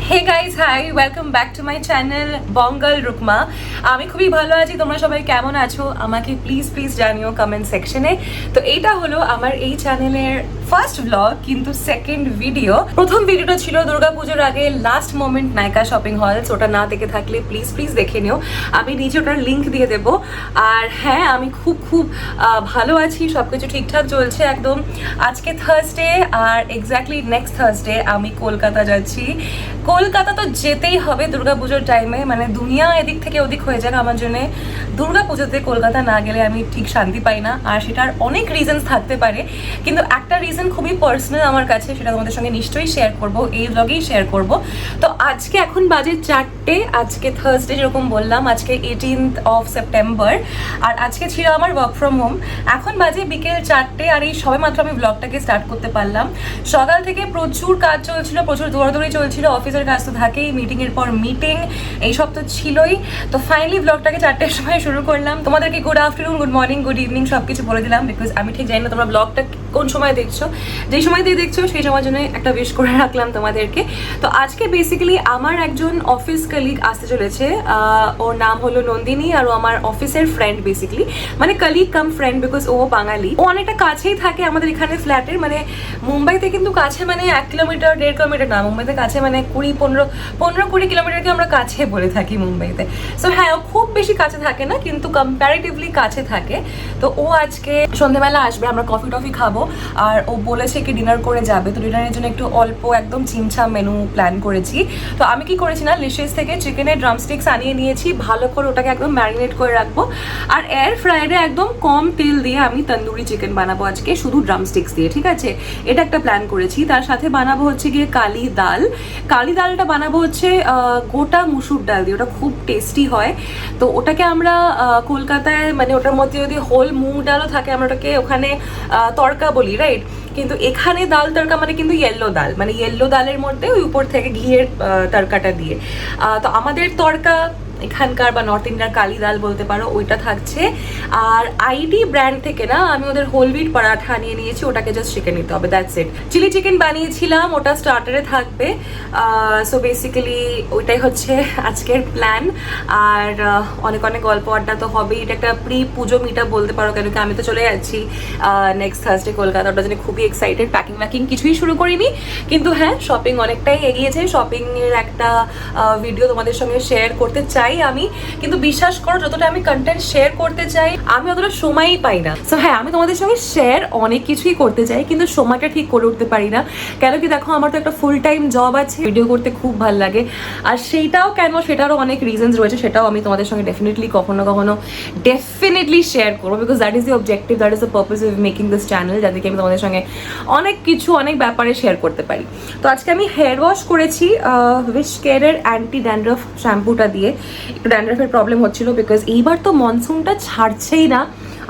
Hey guys, hi, welcome back to my channel Bangal Rukma. আমি খুবই ভালো আছি। তোমরা সবাই কেমন আছো আমাকে প্লিজ জানিও কমেন্ট সেকশনে। তো এইটা হলো আমার এই চ্যানেলের ফার্স্ট ব্লগ, কিন্তু সেকেন্ড ভিডিও। প্রথম ভিডিওটা ছিল দুর্গাপুজোর আগে লাস্ট মোমেন্ট নায়িকা শপিং হলস। ওটা না দেখে থাকলে প্লিজ দেখে নিও, আমি নিচে ওটার লিঙ্ক দিয়ে দেবো। আর হ্যাঁ, আমি খুব ভালো আছি, সব কিছু ঠিকঠাক চলছে একদম। আজকে থার্সডে, আর এক্স্যাক্টলি নেক্সট থার্সডে আমি কলকাতা যাচ্ছি। কলকাতা তো যেতেই হবে দুর্গাপুজোর টাইমে, মানে দুনিয়া এদিক থেকে ওদিক হয়ে যাক, আমার জন্য দুর্গাপুজোতে কলকাতা না গেলে আমি ঠিক শান্তি পাই না। আর সেটার অনেক রিজনস থাকতে পারে, কিন্তু একটা রিজন খুবই পার্সোনাল আমার কাছে, সেটা তোমাদের সঙ্গে নিশ্চয়ই শেয়ার করব, এই ব্লগেই শেয়ার করব। তো আজকে এখন বাজে 4টে, আজকে থার্সডে যেরকম বললাম, আজকে 18th অফ সেপ্টেম্বর, আর আজকে ছিল আমার ওয়ার্ক ফ্রম হোম। এখন বাজে বিকেল 4টে, আর এই সবে মাত্র আমি ব্লগটাকে স্টার্ট করতে পারলাম। সকাল থেকে প্রচুর কাজ চলছিল, প্রচুর দৌড়াদৌড়ি চলছিল, অফিসের কাজ তো থাকেই, মিটিংয়ের পর মিটিং, এইসব তো ছিলই। তো ফাইনালি ব্লগটাকে 4টের সময় শুরু করলাম। তোমাদেরকে good afternoon, good morning, good evening সব কিছু বলে দিলাম, বিকজ আমি ঠিক জানি না তোমরা ব্লগটা কোন সময় দেখছো। যেই সময় দিয়ে দেখছো সেই সময়ের জন্য একটা উইশ করে রাখলাম তোমাদেরকে। তো আজকে বেসিক্যালি আমার একজন অফিস কলিগ আসতে চলেছে, ওর নাম হলো নন্দিনী, আর ও আমার অফিসের ফ্রেন্ড বেসিক্যালি, মানে কলিগ কাম ফ্রেন্ড, বিকজ ও বাঙালি। ও অনেকটা কাছেই থাকে আমাদের এখানে ফ্ল্যাটের, মানে মুম্বাইতে কিন্তু কাছে মানে 1 কিলোমিটার 1.5 কিলোমিটার না, মুম্বাইতে কাছে মানে 15-20 কিলোমিটারকে আমরা কাছে বলে থাকি মুম্বাইতে। সো হ্যাঁ, ও খুব বেশি কাছে থাকে না, কিন্তু কম্প্যারেটিভলি কাছে থাকে। তো ও আজকে সন্ধ্যেবেলা আসবে, আমরা কফি টফি খাবো, আর ও বলেছে কি ডিনার করে যাবে। তো ডিনারের জন্য একটু অল্প একদম ছিমছাম মেনু প্ল্যান করেছি। তো আমি কি করেছি না, লিশেস থেকে চিকেনের ড্রামস্টিক্স আনিয়ে নিয়েছি, ভালো করে ওটাকে একদম ম্যারিনেট করে রাখবো। আর এয়ার ফ্রায়ারে একদম কম তেল দিয়ে আমি তন্দুরি চিকেন বানাবো আজকে, শুধু ড্রামস্টিক্স দিয়ে, ঠিক আছে? এটা একটা প্ল্যান করেছি। তার সাথে বানাবো হচ্ছে গিয়ে কালি ডালটা বানাবো হচ্ছে গোটা মুসুর ডাল দিয়ে, ওটা খুব টেস্টি হয়। তো ওটাকে আমরা কলকাতায়, মানে ওটার মধ্যে যদি হোল মুগ ডালও থাকে, আমরা ওটাকে ওখানে তড়কা বলি, রাইট? কিন্তু এখানে ডাল তড়কা মানে কিন্তু ইয়েলো ডাল, মানে ইয়েলো ডালের মধ্যে ওই উপর থেকে ঘিয়ের তড়কাটা দিয়ে। তো আমাদের তড়কা এখানকার বা নর্থ ইন্ডিয়ার কালি ডাল বলতে পারো, ওইটা থাকছে। আর আইডি ব্র্যান্ড থেকে না আমি ওদের হোল হুইট পরাঠা আনিয়ে নিয়েছি, ওটাকে জাস্ট শিখে নিতে হবে, দ্যাটস ইট। চিলি চিকেন বানিয়েছিলাম, ওটা স্টার্টারে থাকবে। সো বেসিক্যালি ওইটাই হচ্ছে আজকের প্ল্যান। আর অনেক গল্প আড্ডা তো হবেই। এটা একটা প্রি পুজো মিটা বলতে পারো, কেন কি আমি তো চলে যাচ্ছি নেক্সট থার্সডে কলকাতা। ওটার জন্য খুবই এক্সাইটেড। প্যাকিং কিছুই শুরু করিনি, কিন্তু হ্যাঁ, শপিং অনেকটাই এগিয়েছে। শপিংয়ের একটা ভিডিও তোমাদের সঙ্গে শেয়ার করতে চাই আমি, কিন্তু বিশ্বাস করো যতটা আমি কন্টেন্ট শেয়ার করতে চাই আমি অতটা সময়ই পাই না। সো হ্যাঁ, আমি তোমাদের সঙ্গে শেয়ার অনেক কিছুই করতে চাই, কিন্তু সময়টা ঠিক করে উঠতে পারি না। কেন কি দেখো, আমার তো একটা ফুল টাইম জব আছে, ভিডিও করতে খুব ভালো লাগে। আর সেইটাও কেন, সেটারও অনেক রিজনস রয়েছে, সেটাও আমি তোমাদের সঙ্গে ডেফিনেটলি কখনো শেয়ার করবো, because that is the objective, that is the purpose of making this channel, যাদেরকে আমি তোমাদের সঙ্গে অনেক ব্যাপারে শেয়ার করতে পারি। তো আজকে আমি হেয়ার ওয়াশ করেছি উইশ কেয়ারের অ্যান্টি ড্যান্ড্রফ শ্যাম্পুটা দিয়ে। একটু ড্যান্ড্রফের প্রবলেম হচ্ছিল, বিকজ এইবার তো মনসুনটা ছাড়ছেই না।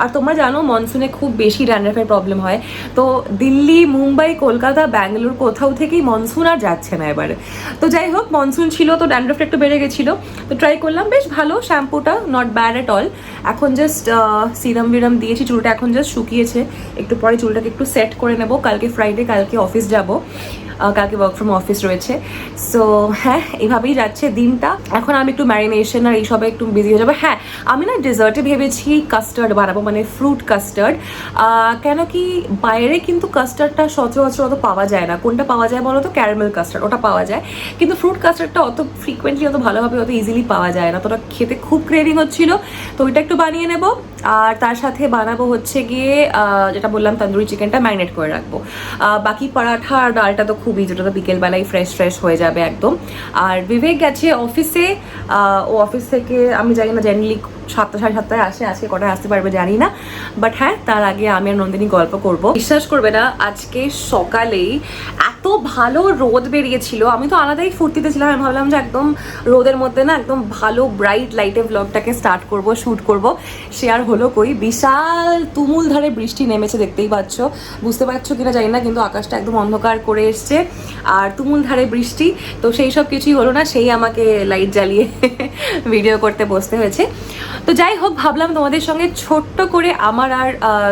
আর তোমরা জানো মনসুনে খুব বেশি ড্যান্ড্রফের প্রবলেম হয়। তো দিল্লি, মুম্বাই, কলকাতা, ব্যাঙ্গালোর কোথাও থেকেই মনসুন আর যাচ্ছে না এবারে। তো যাই হোক, মনসুন ছিল তো ড্যান্ড্রফটা একটু বেড়ে গেছিলো। তো ট্রাই করলাম, বেশ ভালো শ্যাম্পুটা, নট ব্যাড অ্যাট অল। এখন জাস্ট সিরাম বিরাম দিয়েছি, চুলটা এখন জাস্ট শুকিয়েছে। একটু পরে চুলটাকে একটু সেট করে নেবো। কালকে ফ্রাইডে, কালকে অফিস যাবো, কালকে ওয়ার্ক ফ্রম অফিস রয়েছে। সো হ্যাঁ, এভাবেই যাচ্ছে দিনটা। এখন আমি একটু ম্যারিনেশন আর এইসবে একটু বিজি হয়ে যাবো। হ্যাঁ, আমি না ডেজার্টে ভেবেছি কাস্টার্ড বানাবো, মানে ফ্রুট কাস্টার্ড। কেন কি বাইরে কিন্তু কাস্টার্ডটা সচরাচর অত পাওয়া যায় না। কোনটা পাওয়া যায় বলো তো? ক্যারামেল কাস্টার্ড, ওটা পাওয়া যায়, কিন্তু ফ্রুট কাস্টার্ডটা অত ফ্রিকুয়েন্টলি, অত ভালোভাবে, অত ইজিলি পাওয়া যায় না। তো ওটা খেতে খুব ক্রেভিং হচ্ছিল, তো ওইটা একটু বানিয়ে নেবো। আর তার সাথে বানাবো হচ্ছে গিয়ে যেটা বললাম, তন্দুরি চিকেনটা ম্যারিনেট করে রাখবো। বাকি পরাঠা আর ডালটা তো খুবই, যেটা তো বিকেলবেলায় ফ্রেশ হয়ে যাবে একদম। আর বিবেক গেছে অফিসে, ও অফিস থেকে আমি জানি না, জেনারেলি 7টা 7:30 আসে, আজকে কটায় আসতে পারবে জানি না। বাট হ্যাঁ, তার আগে আমি আর নন্দিনী গল্প করব। বিশ্বাস করবে না, আজকে সকালেই এত ভালো রোদ বেরিয়েছিল, আমি তো আলাদাই ফুর্তিতে ছিলাম। আমি ভাবলাম যে একদম রোদের মধ্যে না একদম ভালো ব্রাইট লাইটে ব্লগটাকে স্টার্ট করব, শ্যুট করব। সে আর হলো কই, বিশাল তুমুল ধারে বৃষ্টি নেমেছে, দেখতেই পাচ্ছ, বুঝতে পারছো কিনা জানি না, কিন্তু আকাশটা একদম অন্ধকার করে এসছে। হচ্ছে আর তুমুল ধারে বৃষ্টি, তো সেই সব কিছুই হলো না, সেই আমাকে লাইট জ্বালিয়ে ভিডিও করতে বসতে হয়েছে। তো যাই হোক, ভাবলাম তোমাদের সঙ্গে ছোট্ট করে আমার আর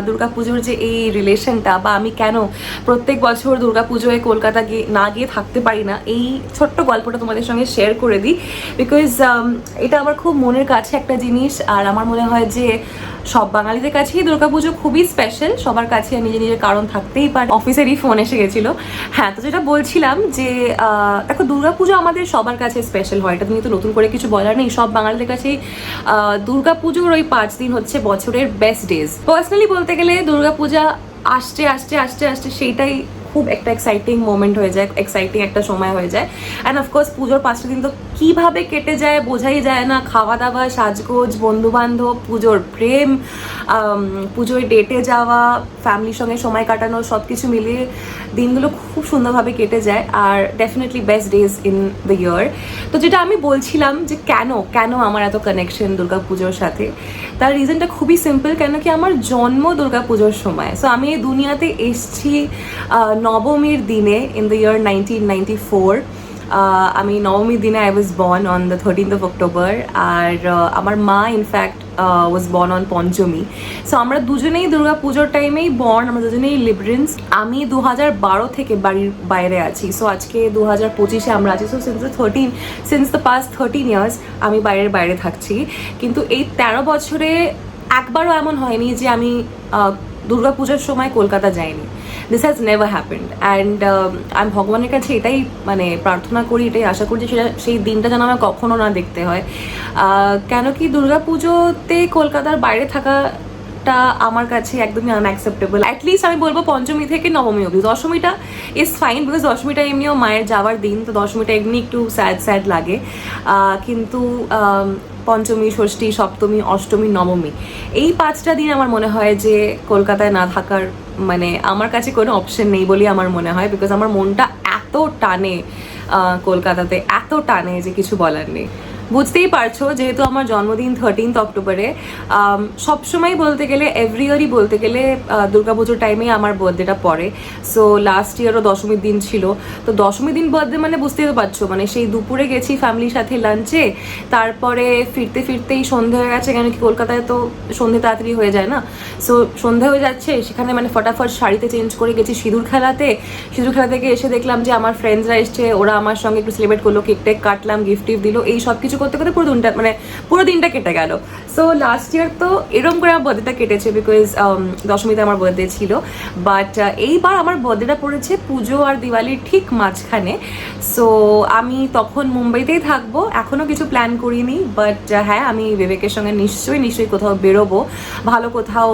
দুর্গাপুজোর যে এই রিলেশনটা, বা আমি কেন প্রত্যেক বছর দুর্গাপুজোয় কলকাতা না গিয়ে থাকতে পারি না, এই ছোট্ট গল্পটা তোমাদের সঙ্গে শেয়ার করে দিই। বিকজ এটা আমার খুব মনের কাছে একটা জিনিস, আর আমার মনে হয় যে সব বাঙালিদের কাছেই দুর্গাপুজো খুবই স্পেশাল, সবার কাছে নিজের নিজের কারণ থাকতেই পারে। অফিসেরই ফোন এসে গেছিল। হ্যাঁ, তো যেটা বলছিলাম যে দেখো, দুর্গাপুজো আমাদের সবার কাছে স্পেশাল হয়, এটা তুমি তো নতুন করে কিছু বলার নেই। সব বাঙালিদের কাছেই দুর্গাপুজোর ওই 5 দিন হচ্ছে বছরের বেস্ট ডেজ। পার্সোনালি বলতে গেলে দুর্গাপূজা আসতে আসতে আসতে আসতে সেইটাই খুব একটা এক্সাইটিং মোমেন্ট হয়ে যায়, এক্সাইটিং একটা সময় হয়ে যায়। অ্যান্ড অফকোর্স পুজোর 5টা দিন তো কীভাবে কেটে যায় বোঝাই যায় না। খাওয়া দাওয়া, সাজগোজ, বন্ধুবান্ধব, পুজোর প্রেম, পুজোয় ডেটে যাওয়া, ফ্যামিলির সঙ্গে সময় কাটানো, সব কিছু মিলিয়ে দিনগুলো খুব সুন্দরভাবে কেটে যায়, আর definitely best days in the year. তো যেটা আমি বলছিলাম যে কেন আমার এত কানেকশন দুর্গাপুজোর সাথে, তার রিজনটা খুবই সিম্পল। কেন কি আমার জন্ম দুর্গাপুজোর সময়। সো আমি এই দুনিয়াতে এসছি নবমীর দিনে, ইন দ্য ইয়ার 1994। আমি নবমীর দিনে I was born on the 13th of October, আর আমার মা in fact was born on Panchami. So আমরা দুজনেই দুর্গা পুজোর টাইমেই বর্ন, আমরা দুজনেই লিব্রেন্স। আমি 2012 থেকে বাড়ির বাইরে আছি, সো আজকে 2025-এ আমরা আছি। So since the past 13 years আমি বাইরে থাকছি। কিন্তু এই 13 বছরে একবারও এমন হয়নি যে আমি দুর্গাপুজোর সময় কলকাতা যাইনি। This has never happened. And আমি ভগবানের কাছে এটাই মানে প্রার্থনা করি, এটাই আশা করি যে সেই দিনটা যেন আমার কখনো না দেখতে হয়। কেন কি দুর্গাপুজোতে কলকাতার বাইরে থাকাটা আমার কাছে একদমই আনঅ্যাকসেপ্টেবল। অ্যাটলিস্ট আমি বলবো পঞ্চমী থেকে নবমী অবধি। দশমীটা ইজ ফাইন, বিকজ দশমীটা এমনিও মায়ের যাওয়ার দিন, তো দশমীটা এমনি একটু স্যাড লাগে। কিন্তু পঞ্চমী, ষষ্ঠী, সপ্তমী, অষ্টমী, নবমী, এই 5টা দিন আমার মনে হয় যে কলকাতায় না থাকার মানে আমার কাছে কোনো অপশন নেই বলেই আমার মনে হয়। বিকজ আমার মনটা এত টানে কলকাতাতে, এত টানে যে কিছু বলার নেই। বুঝতেই পারছো, যেহেতু আমার জন্মদিন 13th অক্টোবরে, সবসময় বলতে গেলে এভরি ইয়ারই বলতে গেলে দুর্গাপুজোর টাইমেই আমার বার্থডেটা পড়ে। সো লাস্ট ইয়ারও দশমীর দিন ছিল, তো দশমীর দিন বার্থডে মানে বুঝতেই তো পারছো, মানে সেই দুপুরে গেছি ফ্যামিলির সাথে লাঞ্চে, তারপরে ফিরতেই সন্ধে হয়ে গেছে। কেন কি কলকাতায় তো সন্ধে তাড়াতাড়ি হয়ে যায় না। সো সন্ধে হয়ে যাচ্ছে, সেখানে মানে ফটাফট শাড়িতে চেঞ্জ করে গেছি সিঁদুর খেলা থেকে এসে দেখলাম যে আমার ফ্রেন্ডসরা এসছে, ওরা আমার সঙ্গে একটু সেলিব্রেট করলো, কেক টেক কাটলাম, গিফট দিল, এই সব কিছু করতে করতে পুরো দিনটা কেটে গেল। সো লাস্ট ইয়ার তো এরকম করে আমার বার্থডেটা কেটেছে, বিকজ দশমীতে আমার বার্থডে ছিল। বাট এইবার আমার বার্থডেটা পড়েছে পুজো আর দিওয়ালির ঠিক মাঝখানে। সো আমি তখন মুম্বাইতেই থাকবো, এখনও কিছু প্ল্যান করিনি। বাট হ্যাঁ, আমি বিবেকের সঙ্গে নিশ্চয়ই কোথাও বেরোবো, ভালো কোথাও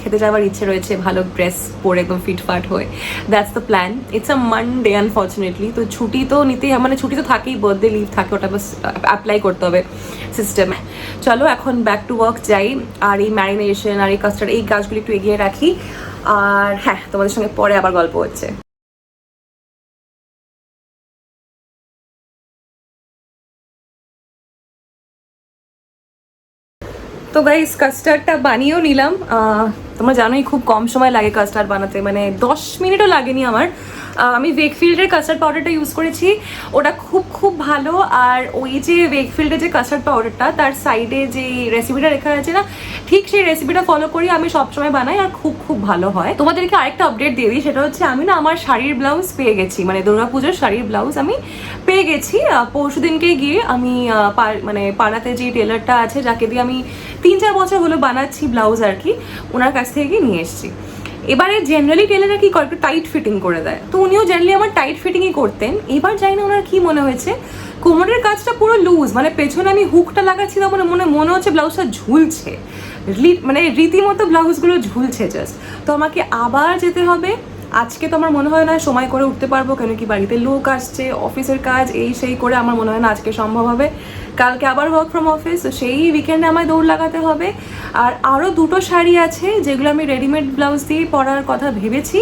খেতে যাওয়ার ইচ্ছে রয়েছে, ভালো ড্রেস পরে একদম ফিটফাট হয়ে। That's the plan. It's a Monday unfortunately, তো ছুটি তো নিতেই, মানে ছুটি তো থাকেই, বার্থডে লিভ থাকে, ওটা বাস অ্যাপ্লাই করতে হবে সিস্টেমে। চলো এখন ব্যাক টু ওয়ার্ক যাই, আর এই ম্যারিনেশন আর এই কাস্টার্ড, এই কাজগুলি একটু এগিয়ে রাখি। আর হ্যাঁ, তোমাদের সঙ্গে পরে আবার গল্প হচ্ছে। তো গাইস, কাস্টার্ডটা বানিয়েও নিলাম। তোমরা জানোই খুব কম সময় লাগে কাস্টার্ড বানাতে, মানে 10 মিনিটও লাগেনি আমার। আমি ওয়েকফিল্ডের কাস্টার্ড পাউডারটা ইউজ করেছি, ওটা খুব ভালো। আর ওই যে ওয়েকফিল্ডের যে কাস্টার্ড পাউডারটা, তার সাইডে যে রেসিপিটা লেখা আছে না, ঠিক সেই রেসিপিটা ফলো করি আমি সবসময় বানাই, আর খুব ভালো হয়। তোমাদেরকে আরেকটা আপডেট দিয়ে দিই, সেটা হচ্ছে আমি না আমার শাড়ির ব্লাউজ পেয়ে গেছি, মানে দুর্গাপুজোর শাড়ির ব্লাউজ আমি পেয়ে গেছি। পরশু দিনকে গিয়ে আমি মানে পাড়াতে যে টেলারটা আছে, যাকে দিয়ে আমি 3-4 বছর হলো বানাচ্ছি ব্লাউজ আর কি, ওনার কাছ থেকে গিয়ে নিয়ে এসেছি। এবারে জেনারেলি টেলাররা কি করে, একটু টাইট ফিটিং করে দেয়, তো উনিও জেনারেলি আমার টাইট ফিটিংই করতেন। এবার জানি না ওনার কি মনে হয়েছে, কোমরের কাজটা পুরো লুজ, মানে পেছনে আমি হুকটা লাগাচ্ছি, তখন মনে হচ্ছে ব্লাউজটা ঝুলছে, মানে রীতিমতো ব্লাউজগুলো ঝুলছে জাস্ট। তো আমাকে আবার যেতে হবে। আজকে তো আমার মনে হয় না সময় করে উঠতে পারবো, কেন কি বাড়িতে লোক আসছে, অফিসের কাজ, এই সেই করে আমার মনে হয় না আজকে সম্ভব হবে। কালকে আবার ওয়ার্ক ফ্রম অফিস, তো সেই উইকেন্ডে আমায় দৌড় লাগাতে হবে। আর আরও 2টো শাড়ি আছে যেগুলো আমি রেডিমেড ব্লাউজ দিয়ে পরার কথা ভেবেছি,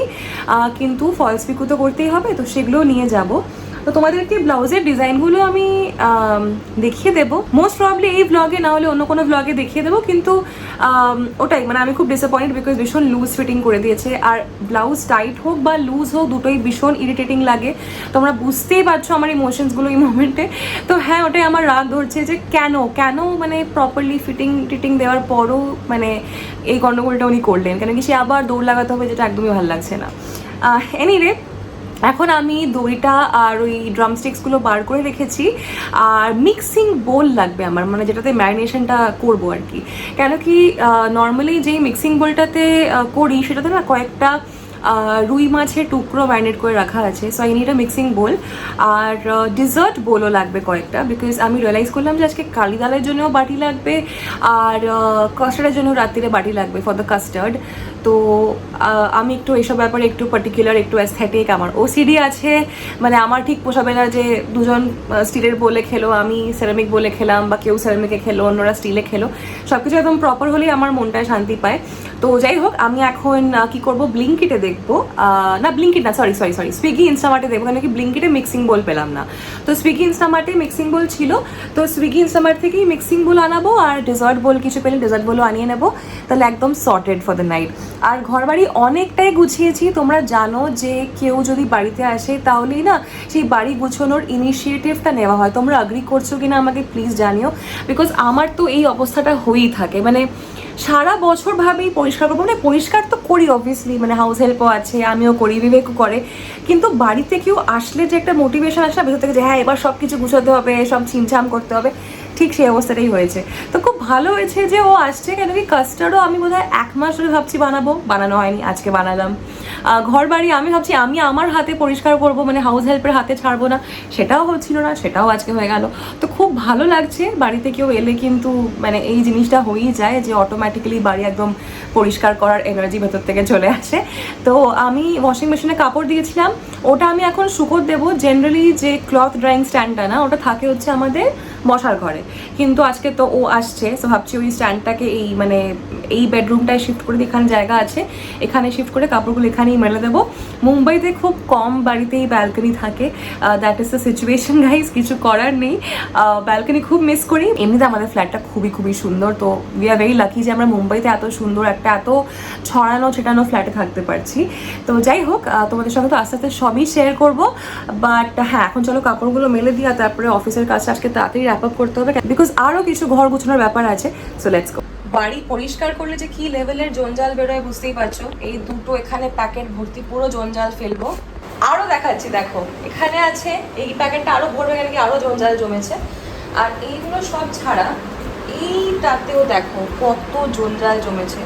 কিন্তু ফলস পিকো তো করতেই হবে, তো সেগুলোও নিয়ে যাব। তো তোমাদেরকে ব্লাউজের ডিজাইনগুলো আমি দেখিয়ে দেবো মোস্ট প্রবলি এই ব্লগে, না হলে অন্য কোনো ব্লগে দেখিয়ে দেবো। কিন্তু ওটাই মানে আমি খুব ডিসঅ্যাপয়েন্টেড বিকজ ভীষণ লুজ ফিটিং করে দিয়েছে। আর ব্লাউজ টাইট হোক বা লুজ হোক দুটোই ভীষণ ইরিটেটিং লাগে, তোমরা বুঝতেই পারছো আমার ইমোশনসগুলো এই মোমেন্টে। তো হ্যাঁ, ওটাই আমার রাগ ধরছে যে কেন মানে প্রপারলি ফিটিং দেওয়ার পরও মানে এই গন্ডগোলটা উনি করলেন কেন, কি সে আবার দৌড় লাগাতে হবে, যেটা একদমই ভালো লাগছে না। এনিওয়ে, এখন আমি দড়িটা আর ওই ড্রামস্টিক্সগুলো বার করে রেখেছি। আর মিক্সিং বোল লাগবে আমার, মানে যেটাতে ম্যারিনেশনটা করবো আর কি। কেন কি নর্মালি যেই মিক্সিং বোলটাতে করি সেটাতে না কয়েকটা রুই মাছের টুকরো ম্যারিনেট করে রাখা আছে। So I need a mixing bowl. আর ডিজার্ট বোলও লাগবে কয়েকটা, বিকজ আমি রিয়েলাইজ করলাম যে আজকে কালি দালের জন্যও বাটি লাগবে আর কাস্টার্ডের জন্য রাত্রিরে বাটি লাগবে ফর দ্য কাস্টার্ড। তো আমি একটু এইসব ব্যাপারে একটু পার্টিকুলার, একটু অ্যাস্থেটিক, আমার ওসিডি আছে। মানে আমার ঠিক পোষাবে না যে দুজন স্টিলের বলে খেলো, আমি সেরামিক বলে খেলাম, বা কেউ সেরামিকে খেলো অন্যরা স্টিলে খেলো। সব কিছু একদম প্রপার হলেই আমার মনটায় শান্তি পায়। তো যাই হোক, আমি এখন কি করব, ব্লিঙ্কিটে দেখবো, না ব্লিঙ্কিট না, সরি সুইগি ইনস্টামার্টে দেখবো, কেন কি ব্লিঙ্কিটে মিক্সিং বোল পেলাম না। তো সুইগি ইনস্টামার্টে মিক্সিং বোল ছিল, তো সুইগি ইনস্টামার্ট থেকেই মিক্সিং বোল আনাবো। আর ডেজার্ট বোল কিছু পেলে ডেজার্ট বোলও আনিয়ে নেবো, তাহলে একদম সর্টেড ফর দ্য নাইট। আর ঘরবাড়ি অনেকটাই গুছিয়েছি। তোমরা জানো যে কেউ যদি বাড়িতে আসে তাহলেই না সেই বাড়ি গুছোনোর ইনিশিয়েটিভটা নেওয়া হয়। তোমরা অ্যাগ্রি করছো কিনা আমাকে প্লিজ জানিও, বিকজ আমার তো এই অবস্থাটা হয়েই থাকে। মানে সারা বছর ভাবেই পরিষ্কার করবো, মানে পরিষ্কার তো করি অবভিয়াসলি, মানে হাউস হেল্পও আছে, আমিও করি, বিবেকও করে, কিন্তু বাড়িতে কেউ আসলে যে একটা মোটিভেশন আসে না ভেতর থেকে যে হ্যাঁ এবার সব কিছু গুছোতে হবে, সব ছিমছাম করতে হবে, ঠিক সেই অবস্থাটাই হয়েছে। তো খুব ভালো হয়েছে যে ও আসছে, কেন কি কাস্টার্ডও আমি বোধহয় 1 মাস ধরে ভাবছি বানাবো, বানানো হয়নি, আজকে বানালাম। ঘর বাড়ি আমি ভাবছি আমি আমার হাতে পরিষ্কার করব, মানে হাউস হেল্পের হাতে ছাড়বো না, সেটাও হচ্ছিল না, সেটাও আজকে হয়ে গেল। তো খুব ভালো লাগছে। বাড়িতে কেউ এলে কিন্তু মানে এই জিনিসটা হয়েই যায় যে অটোমেটিক্যালি বাড়ি একদম পরিষ্কার করার এনার্জি ভেতর থেকে চলে আসে। তো আমি ওয়াশিং মেশিনে কাপড় দিয়েছিলাম, ওটা আমি এখন শুকোত দেবো। জেনারেলি যে ক্লথ ড্রাইং স্ট্যান্ডটা না, ওটা থাকে হচ্ছে আমাদের বসার ঘরে, কিন্তু আজকে তো ও আসছে, সো ভাবছি ওই স্ট্যান্ডটাকে এই মানে এই বেডরুমটায় শিফট করে দিই, এখানে জায়গা আছে, এখানে শিফট করে কাপড়গুলো এখানেই মেলে দেবো। মুম্বাইতে খুব কম বাড়িতেই ব্যালকনি থাকে, that is the situation guys, কিছু করার নেই। ব্যালকনি খুব মিস করি। এমনিতে আমাদের ফ্ল্যাটটা খুবই সুন্দর, তো উই আর ভেরি লাকি যে আমরা মুম্বাইতে এত সুন্দর একটা এত ছড়ানো ছেটানো ফ্ল্যাটে থাকতে পারছি। তো যাই হোক, তোমাদের সঙ্গে তো আস্তে আস্তে সবই শেয়ার করবো। বাট হ্যাঁ, এখন চলো কাপড়গুলো মেলে দিই, আর তারপরে অফিসের কাজটা আজকে তাড়াতাড়ি র্যাপ আপ করতে হবে, বিকজ আরও কিছু ঘর গুছানোর ব্যাপার আছে। So let's go. বাড়ি পরিষ্কার করলে যে কি লেভেলের জঞ্জাল বেরোয় বুঝতেই পারছো। এই দুটো এখানে প্যাকেট ভর্তি, পুরো জঞ্জাল ফেলবো। আরও দেখাচ্ছি, দেখো এখানে আছে, এই প্যাকেটটা আরও ভরবে, এখানে কি আরও জঞ্জাল জমেছে। আর এইগুলো সব ছাড়া এইটাতেও দেখো কত জঞ্জাল জমেছে।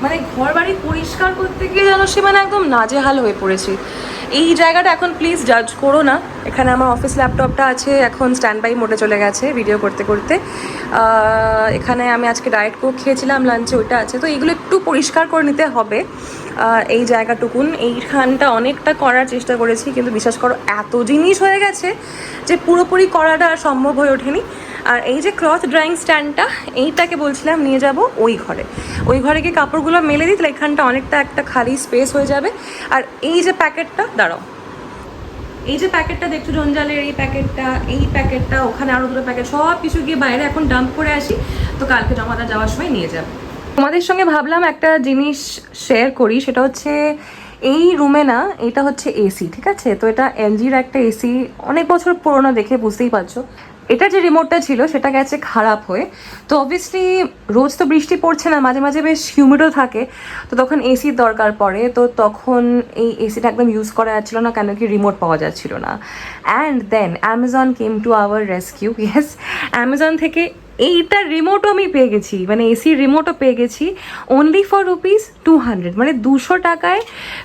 মানে ঘর বাড়ি পরিষ্কার করতে গিয়ে জানো সে মানে একদম নাজেহাল হয়ে পড়েছি। এই জায়গাটা এখন প্লিজ জাজ করো না। এখানে আমার অফিস ল্যাপটপটা আছে, এখন স্ট্যান্ড বাই মোডে চলে গেছে ভিডিও করতে করতে। এখানে আমি আজকে ডায়েট কোক খেয়েছিলাম লাঞ্চে, ওইটা আছে। তো এইগুলো একটু পরিষ্কার করে নিতে হবে। এই জায়গাটুকুন, এইখানটা অনেকটা করার চেষ্টা করেছি, কিন্তু বিশ্বাস করো এত জিনিস হয়ে গেছে যে পুরোপুরি করাটা আর সম্ভব হয়ে ওঠেনি। আর এই যে ক্লথ ড্রাইং স্ট্যান্ডটা, এইটাকে বলছিলাম নিয়ে যাব ওই ঘরে গিয়ে কাপড়গুলো মেলে দিই, তাহলে এখানটা অনেকটা একটা খালি স্পেস হয়ে যাবে। আর এই যে প্যাকেটটা, দাঁড়াও, এই যে প্যাকেটটা দেখছো জঞ্জালের, এই প্যাকেটটা ওখানে আরও দুটো প্যাকেট, সব কিছু গিয়ে বাইরে এখন ডাম্প করে আসি, তো কালকে জমাদার যাওয়ার সময় নিয়ে যাবো। তোমাদের সঙ্গে ভাবলাম একটা জিনিস শেয়ার করি, সেটা হচ্ছে এই রুমে না, এটা হচ্ছে এসি, ঠিক আছে? তো এটা এলজির একটা এসি, অনেক বছর পুরোনো, দেখে বুঝতেই পারছো। এটা যে রিমোটটা ছিল সেটা গেছে খারাপ হয়ে। তো অবভিয়াসলি রোজ তো বৃষ্টি পড়ছে না, মাঝে মাঝে বেশ হিউমিডও থাকে, তো তখন এসির দরকার পড়ে। তো তখন এই এসিটা একদম ইউজ করা যাচ্ছিলো না, কেন কি রিমোট পাওয়া যাচ্ছিল না। And then Amazon came to our rescue. Yes, Amazon থেকে এইটার রিমোটও আমি পেয়ে গেছি, মানে এসির রিমোটও পেয়ে গেছি, অনলি ফর ₹200, মানে 200 টাকায়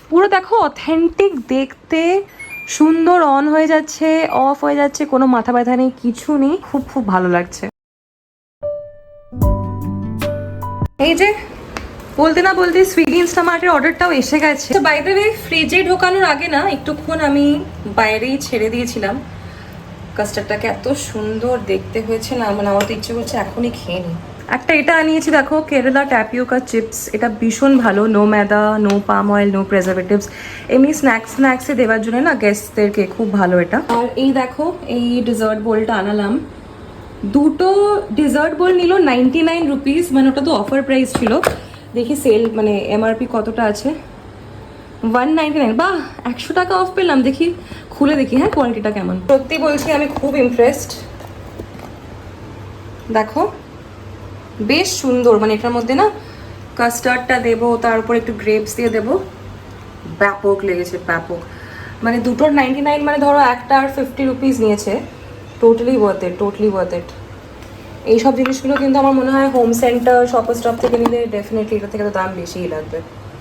পুরো দেখো অথেন্টিক দেখতে, সুন্দর অন হয়ে যাচ্ছে, অফ হয়ে যাচ্ছে, কোনো মাথা ব্যথা নেই, কিছু নেই, খুব ভালো লাগছে। এই যে বলতে না বলতে সুইগি ইনস্টামার্টের অর্ডারটাও এসে গেছে। তো বাই দ্য ওয়ে, ফ্রিজে ঢোকানোর আগে না একটুক্ষণ আমি বাইরেই ছেড়ে দিয়েছিলাম। কাস্টার্ডটাকে এত সুন্দর দেখতে হয়েছে না, মানে আমার তো ইচ্ছে করছে এখনই খেয়ে নিই। একটা এটা আনিয়েছি দেখো, কেরালা ট্যাপিওকা চিপস। এটা ভীষণ ভালো, no maida, no palm oil, no preservatives. এমনি স্ন্যাক্সে দেওয়ার জন্য না গেস্টদেরকে খুব ভালো এটা। আর এই দেখো এই ডেজার্ট বোলটা আনালাম। দুটো ডেজার্ট বোল নিল 99 রুপিস, মানে ওটা তো অফার প্রাইস ছিল। দেখি সেল মানে এমআরপি কতটা আছে, 199। বাহ, 100 টাকা অফ পেলাম। দেখি খুলে দেখি হ্যাঁ কোয়ালিটিটা কেমন। সত্যি বলছি আমি খুব ইমপ্রেসড। দেখো বেশ সুন্দর, মানে এটার মধ্যে না কাস্টার্ডটা দেবো, তার উপর একটু গ্রেপস দিয়ে দেবো। ব্যাপক লেগেছে, ব্যাপক। মানে দুটোর 99, মানে ধরো একটা আর 50 রুপিস নিয়েছে। Totally worth it, totally worth it. এইসব জিনিসগুলো কিন্তু আমার মনে হয় হোম সেন্টার, শপার স্টপ থেকে নিলে ডেফিনেটলি এটা থেকে তো দাম বেশিই লাগবে।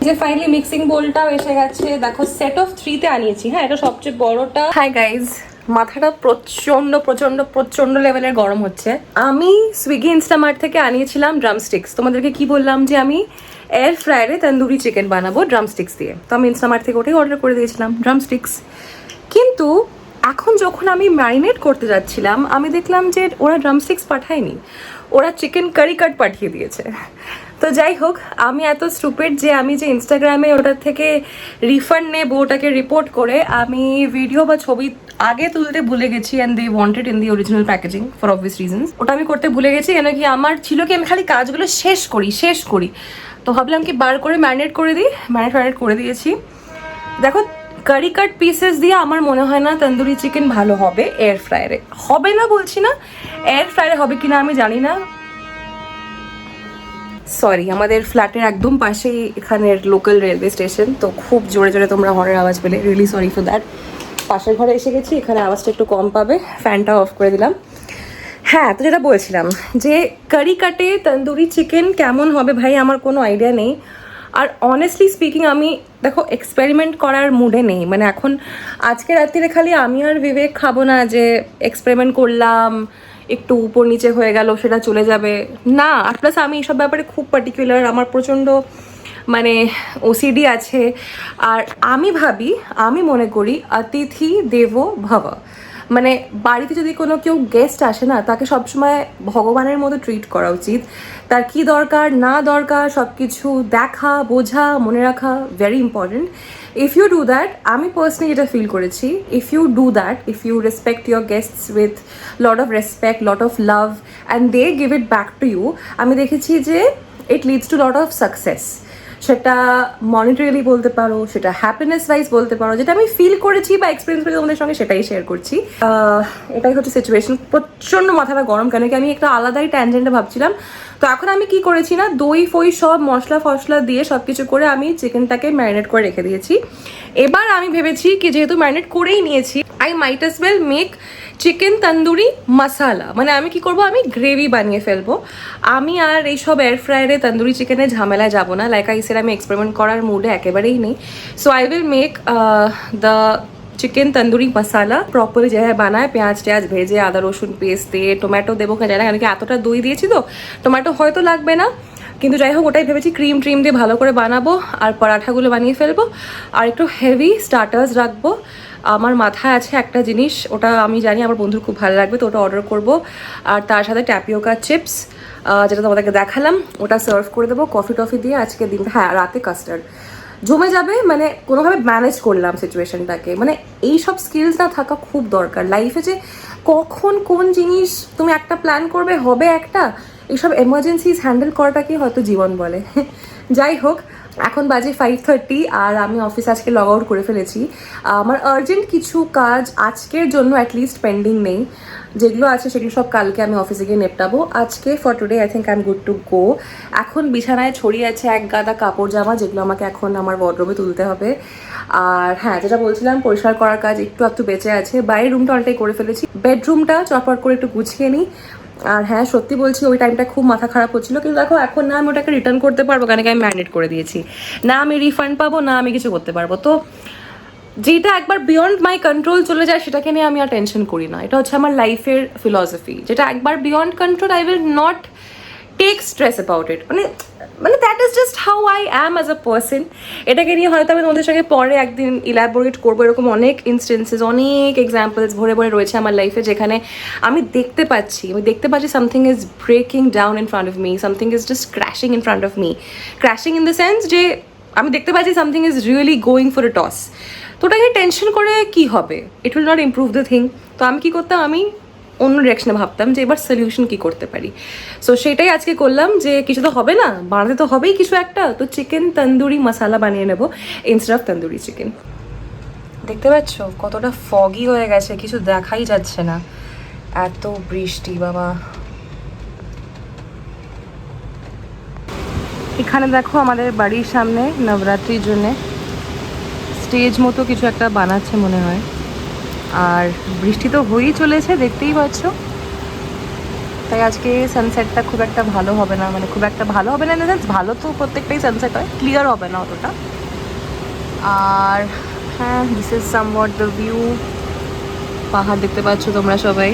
যে ফাইনালি মিক্সিং বোলটাও এসে গেছে। দেখো সেট অফ 3-তে আনিয়েছি। হ্যাঁ, এটা সবচেয়ে বড়টা। হাই গাইজ, মাথাটা প্রচন্ড প্রচন্ড প্রচন্ড লেভেলের গরম হচ্ছে। আমি সুইগি ইনস্টামার্ট থেকে আনিয়েছিলাম ড্রামস্টিক্স। তোমাদেরকে কি বললাম যে আমি এয়ার ফ্রায়ারে তন্দুরি চিকেন বানাবো ড্রামস্টিক্স দিয়ে। তো আমি ইনস্টামার্ট থেকে ওটাই অর্ডার করে দিয়েছিলাম, ড্রামস্টিক্স। কিন্তু এখন যখন আমি ম্যারিনেট করতে যাচ্ছিলাম, আমি দেখলাম যে ওরা ড্রামস্টিক্স পাঠায়নি, ওরা চিকেন কারি কাট পাঠিয়ে দিয়েছে। তো যাই হোক, আমি এত স্টুপিড যে আমি যে ইনস্টাগ্রামে ওটার থেকে রিফান্ড নেব, ওটাকে রিপোর্ট করে আমি ভিডিও বা ছবি আগে তুলতে ভুলে গেছি। And they wanted in the original packaging for obvious reasons. ওটা আমি করতে ভুলে গেছি, কেন কি আমার ছিল কি আমি খালি কাজগুলো শেষ করি। তো ভাবলাম কি বার করে ম্যারিনেট করে দিই, ম্যারিনেট করে দিয়েছি। দেখো কারি কাট পিসেস দিয়ে আমার মনে হয় না তন্দুরি চিকেন ভালো হবে এয়ার ফ্রায়ারে। হবে না বলছি না, এয়ার ফ্রায়ারে হবে কিনা আমি জানি না। সরি, আমাদের ফ্ল্যাটের একদম পাশেই এখানের লোকাল রেলওয়ে স্টেশন, তো খুব জোরে জোরে তোমরা হর্নের আওয়াজ পেলে, রিয়েলি সরি ফর দ্যাট। পাশের ঘরে এসে গেছি, এখানে আওয়াজটা একটু কম পাবে। ফ্যানটা অফ করে দিলাম। হ্যাঁ, তো যেটা বলছিলাম যে কারি কাটে তন্দুরি চিকেন কেমন হবে ভাই আমার কোনো আইডিয়া নেই। আর অনেস্টলি স্পিকিং আমি দেখো এক্সপেরিমেন্ট করার মুডে নেই। মানে এখন আজকে রাত্রিরে খালি আমি আর বিবেক খাবো না যে এক্সপেরিমেন্ট করলাম, একটু উপর নিচে হয়ে গেল সেটা চলে যাবে না। আর প্লাস আমি এইসব ব্যাপারে খুব পার্টিকুলার, আমার প্রচণ্ড মানে ওসিডি আছে। আর আমি মনে করি অতিথি দেবো ভব। মানে বাড়িতে যদি কোনো কেউ গেস্ট আসে না, তাকে সবসময় ভগবানের মতো ট্রিট করা উচিত। তার কি দরকার না দরকার সব কিছু দেখা, বোঝা, মনে রাখা very important. If you do that, আমি পার্সোনালি যেটা ফিল করেছি, if you do that, if you respect your guests with lot of respect, lot of love, and they give it back to you, আমি দেখেছি যে it leads to lot of success. সেটা monetarily বলতে পারো, সেটা happiness wise বলতে পারো, যেটা আমি ফিল করেছি বা এক্সপিরিয়েন্স করেছি তোমাদের সঙ্গে সেটাই শেয়ার করছি। এটাই হচ্ছে সিচুয়েশন। প্রচণ্ড মাথাটা গরম, কেন কি আমি একটা আলাদাই ট্যানজেন্টে ভাবছিলাম। তো এখন আমি কি করেছি না, দই ফই সব মশলা ফসলা দিয়ে সব কিছু করে আমি চিকেনটাকে ম্যারিনেট করে রেখে দিয়েছি। এবার আমি ভেবেছি কি যেহেতু ম্যারিনেট করেই নিয়েছি, I might as well make chicken tandoori masala. মানে আমি কি করব, আমি গ্রেভি বানিয়ে ফেলবো। আমি আর এইসব এয়ার ফ্রায়ারে তন্দুরি চিকেনের ঝামেলায় যাবো না। লাইক আই সেড, আমি এক্সপেরিমেন্ট করার মুডে একেবারেই নেই। So I will make the chicken tandoori masala properly যেভাবে বানায়, পেঁয়াজ টেয়াজ ভেজে, আদা রসুন পেস্ট দিয়ে, টোম্যাটো দেবো কেন জানা, কারণ কি এতটা দই দিয়েছি তো টোম্যাটো হয়তো লাগবে না। কিন্তু যাই হোক, ওটাই ভেবেছি ক্রিম ট্রিম দিয়ে ভালো করে বানাবো, আর পরাঠাগুলো বানিয়ে ফেলবো, আর একটু হেভি স্টার্টার্স রাখবো। আমার মাথায় আছে একটা জিনিস, ওটা আমি জানি আমার বন্ধুর খুব ভালো লাগবে, তো ওটা অর্ডার করবো। আর তার সাথে ট্যাপিওকা চিপস, যেটা তোমাদেরকে দেখালাম, ওটা সার্ভ করে দেবো কফি টফি দিয়ে আজকে দিনটা। হ্যাঁ, রাতে কাস্টার্ড জমে যাবে। মানে কোনোভাবে ম্যানেজ করলাম সিচুয়েশনটাকে। মানে এইসব স্কিলস না থাকা খুব দরকার লাইফে, যে কখন কোন জিনিস তুমি একটা প্ল্যান করবে হবে একটা, এইসব এমার্জেন্সিস হ্যান্ডেল করাটাকেই হয়তো জীবন বলে। যাই হোক, এখন বাজে 5:30 আর আমি অফিস আজকে লগ আউট করে ফেলেছি। আমার আর্জেন্ট কিছু কাজ আজকের জন্য অ্যাটলিস্ট পেন্ডিং নেই, যেগুলো আছে সেগুলো সব কালকে আমি অফিসে গিয়ে নেপটাবো। আজকে for today I think I am good to go. এখন বিছানায় ছড়িয়ে আছে এক গাদা কাপড় জামা, যেগুলো আমাকে এখন আমার ওয়ার্ডরোবে তুলতে হবে। আর হ্যাঁ, যেটা বলছিলাম, পরিষ্কার করার কাজ একটু বেঁচে আছে। বাইরের রুমটা অনেকটাই করে ফেলেছি, বেডরুমটা চটপট করে একটু গুছিয়ে নিই। আর হ্যাঁ, সত্যি বলছি, ওই টাইমটা খুব মাথা খারাপ হচ্ছিল, কিন্তু দেখো এখন না আমি ওটাকে রিটার্ন করতে পারবো, কেন কি আমি ম্যারিনেট করে দিয়েছি। না আমি রিফান্ড পাবো, না আমি কিছু করতে পারবো। তো যেটা একবার বিয়ন্ড মাই কন্ট্রোল চলে যায়, সেটাকে নিয়ে আমি আর টেনশন করি না। এটা হচ্ছে আমার লাইফের ফিলসফি, যেটা একবার beyond control I will not take stress about it, মানে মানে that is just how I am as a person. এটাকে নিয়ে হয়তো আমি তোমাদের সঙ্গে পরে একদিন ইলাবোরেট করবো। এরকম অনেক ইনস্টেন্সেস, অনেক এক্সাম্পলস ভরে ভরে রয়েছে আমার লাইফে, যেখানে আমি দেখতে পাচ্ছি something is breaking down in front of me, something is just crashing in front of me. Crashing in the sense যে আমি দেখতে পাচ্ছি something is really going for a toss. তো ওটাকে টেনশন করে কি হবে? It will not improve the thing. তো আমি কী করতাম, আমি অন্য ডিরেকশনে ভাবতাম যে এবার সলিউশন কী করতে পারি। সো সেটাই আজকে করলাম, যে কিছু তো হবে না, বানাতে তো হবেই কিছু একটা। তো চিকেন তন্দুরি মশালা বানিয়ে নেবো ইনস্টেড অফ তন্দুরি চিকেন। দেখতে পাচ্ছ কতটা ফগি হয়ে গেছে, কিছু দেখাই যাচ্ছে না, এত বৃষ্টি বাবা। এখানে দেখো আমাদের বাড়ির সামনে নবরাত্রির জন্যে স্টেজ মতো কিছু একটা বানাচ্ছে মনে হয়, আর বৃষ্টি তো হয়েই চলেছে দেখতেই পাচ্ছ। তাই আজকে সানসেটটা খুব একটা ভালো হবে না, মানে খুব একটা ভালো হবে না ইন দ্য সেন্স, ভালো তো প্রত্যেকটাই সানসেট হয়, ক্লিয়ার হবে না অতটা। আর হ্যাঁ, this is somewhat the view. পাহাড় দেখতে পাচ্ছ তোমরা সবাই।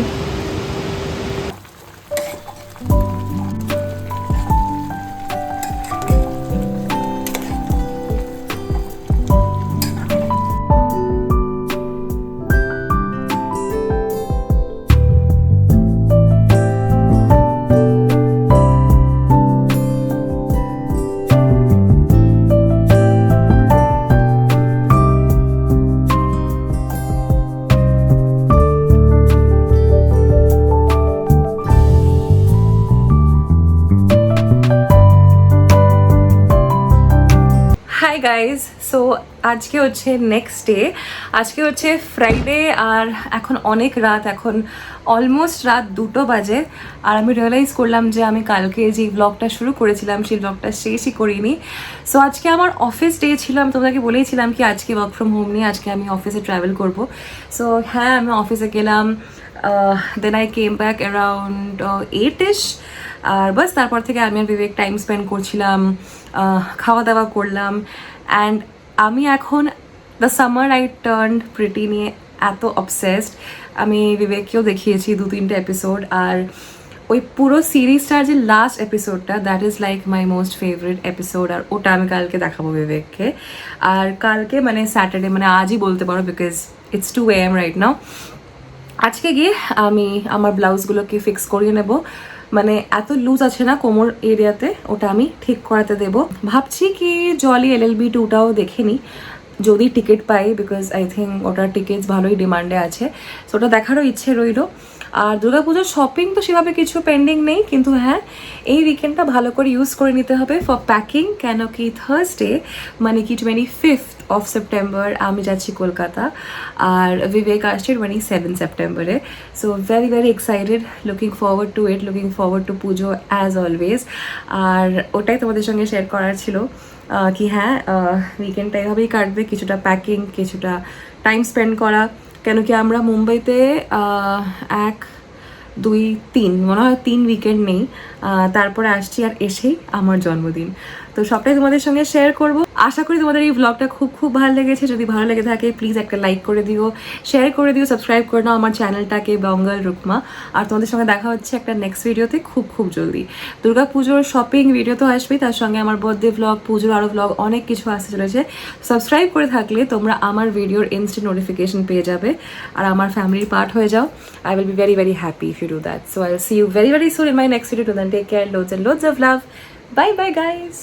হাই গাইজ, সো আজকে হচ্ছে নেক্সট ডে, আজকে হচ্ছে ফ্রাইডে, আর এখন অনেক রাত, এখন অলমোস্ট রাত 2টো বাজে। আর আমি রিয়েলাইজ করলাম যে আমি কালকে যে ব্লগটা শুরু করেছিলাম সেই ব্লগটা শেষই করিনি। সো আজকে আমার অফিস ডে ছিল, আমি তোমাদেরকে বলেইছিলাম কি আজকে ওয়ার্ক ফ্রম হোম নিয়ে আজকে আমি অফিসে ট্রাভেল করব। সো হ্যাঁ, আমি অফিসে গেলাম, then I came back around 8-ish, আর বাস তারপর থেকে আমি আর বিবেক টাইম স্পেন্ড করছিলাম, খাওয়া দাওয়া করলাম। অ্যান্ড আমি এখন the summer I turn pretty নিয়ে এত অবসেসড, আমি বিবেককেও দেখিয়েছি 2-3টে এপিসোড। আর ওই পুরো সিরিজটার যে লাস্ট এপিসোডটা, that is like my most favourite episode, আর ওটা আমি কালকে দেখাবো বিবেককে। আর কালকে মানে স্যাটারডে, মানে আজই বলতে পারো, because it's 2 AM right now. আজকে গিয়ে আমি আমার ব্লাউজগুলোকে ফিক্স করিয়ে নেব, মানে এত লুজ আছে না কোমর এরিয়াতে, ওটা আমি ঠিক করাতে দেবো। ভাবছি কি জলি LLB 2টাও দেখে নিই যদি ticket pi, because I think ওটার টিকিটস ভালোই ডিমান্ডে আছে, সো ওটা দেখারও ইচ্ছে রইলো। আর দুর্গাপুজোর শপিং তো সেভাবে কিছু পেন্ডিং নেই, কিন্তু হ্যাঁ এই উইকেন্ডটা ভালো করে ইউজ করে নিতে হবে ফর প্যাকিং, কেন কি থার্সডে মানে কি 25th of September আমি যাচ্ছি কলকাতা, আর বিবেক আসছে 27 সেপ্টেম্বরে। So very very excited, looking forward to it, looking forward to Puja as always. আর ওটাই তোমাদের সঙ্গে শেয়ার করার ছিল কি হ্যাঁ উইকেন্ডটা এভাবেই কাটবে, কিছুটা প্যাকিং, কিছুটা টাইম স্পেন্ড করা, কেন কি আমরা মুম্বাইতে 1, 2, 3 মনে হয় 3 উইকেন্ড নেই, তারপরে আসছি, আর এসেই আমার জন্মদিন। তো সবটাই তোমাদের সঙ্গে শেয়ার করব। আশা করি তোমাদের এই ব্লগটা খুব খুব ভালো লেগেছে। যদি ভালো লেগে থাকে প্লিজ একটা লাইক করে দিও, শেয়ার করে দিও, সাবস্ক্রাইব করে নাও আমার চ্যানেলটাকে বেঙ্গল রুকমা। আর তোমাদের সঙ্গে দেখা হচ্ছে একটা নেক্সট ভিডিওতে খুব খুব জলদি। দুর্গা পুজোর শপিং ভিডিও তো আসবেই, তার সঙ্গে আমার বার্থডে ভ্লগ, পুজোর আরও ভ্লগ, অনেক কিছু আসতে চলেছে। সাবস্ক্রাইব করে থাকলে তোমরা আমার ভিডিওর ইনস্ট্যান্ট নোটিফিকেশন পেয়ে যাবে, আর আমার ফ্যামিলির পার্ট হয়ে যাও। I will be very very happy if you do that. So I'll see you very very soon in my next video. Till then, take care, loads and loads of love. Bye bye guys.